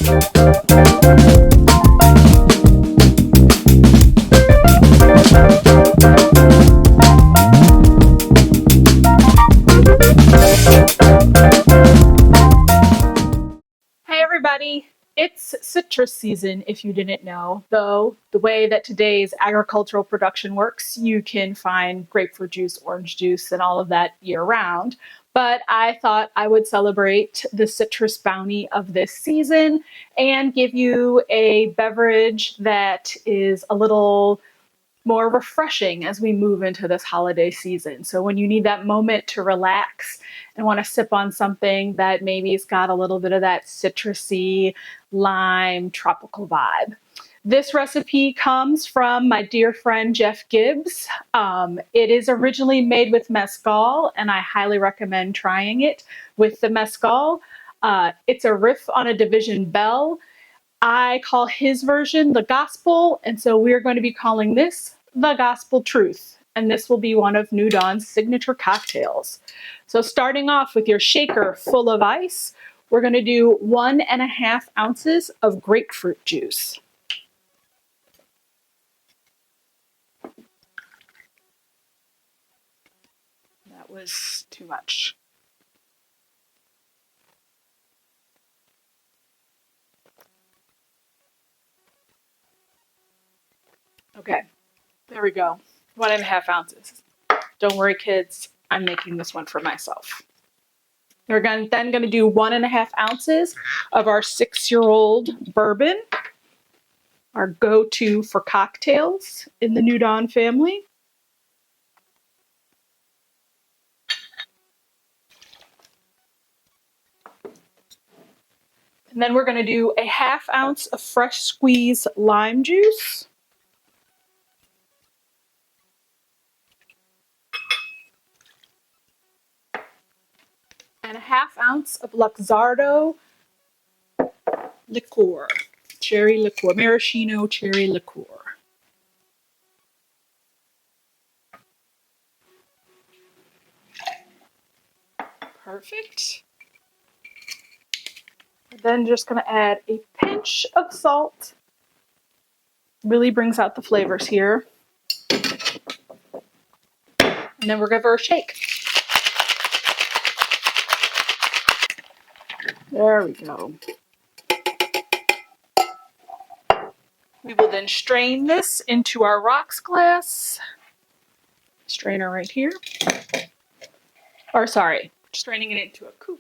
Hey everybody! It's citrus season, if you didn't know, though the way that today's agricultural production works, you can find grapefruit juice, orange juice, and all of that year round. But I thought I would celebrate the citrus bounty of this season and give you a beverage that is a little more refreshing as we move into this holiday season. So when you need that moment to relax and want to sip on something that maybe it's got a little bit of that citrusy, lime, tropical vibe. This recipe comes from my dear friend Jeff Gibbs. It is originally made with mezcal, and I highly recommend trying it with the mezcal. It's a riff on a division bell. I call his version the gospel, and so we're going to be calling this the gospel truth. And this will be one of New Dawn's signature cocktails. So starting off with your shaker full of ice, we're going to do 1.5 ounces of grapefruit juice. That was too much. Okay, there we go. 1.5 ounces. Don't worry, kids. I'm making this one for myself. We're then going to do 1.5 ounces of our 6-year-old bourbon, our go-to for cocktails in the New Dawn family. And then we're going to do a 1/2 ounce of fresh squeezed lime juice. And a 1/2 ounce of Luxardo liqueur, cherry liqueur, maraschino cherry liqueur. Perfect. Then just going to add a pinch of salt. Really brings out the flavors here. And then we're going to give her a shake. There we go. We will then strain this into our rocks glass. Strainer right here. Or sorry, straining it into a coupe.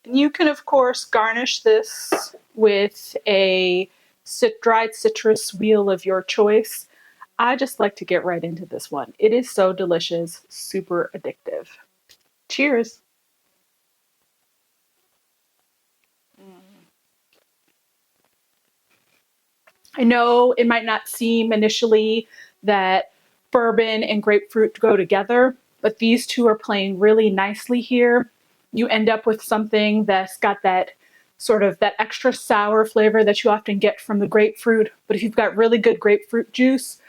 And you can, of course, garnish this with a dried citrus wheel of your choice. I just like to get right into this one. It is so delicious, super addictive. Cheers. I know it might not seem initially that bourbon and grapefruit go together, but these two are playing really nicely here. You end up with something that's got that sort of that extra sour flavor that you often get from the grapefruit. But if you've got really good grapefruit juice,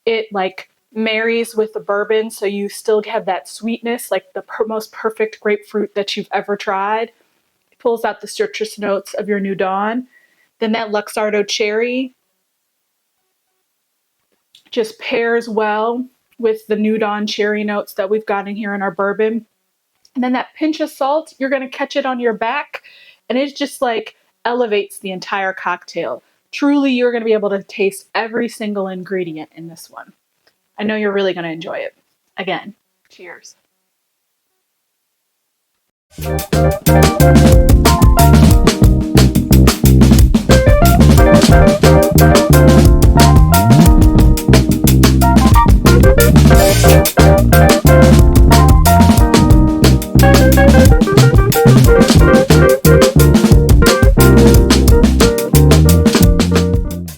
it like marries with the bourbon, so you still have that sweetness, like the most perfect grapefruit that you've ever tried. It pulls out the citrus notes of your New Dawn. Then that Luxardo cherry just pairs well with the New Dawn cherry notes that we've got in here in our bourbon. And then that pinch of salt, you're going to catch it on your back, and it just like elevates the entire cocktail. Truly, you're going to be able to taste every single ingredient in this one. I know you're really going to enjoy it. Again, cheers.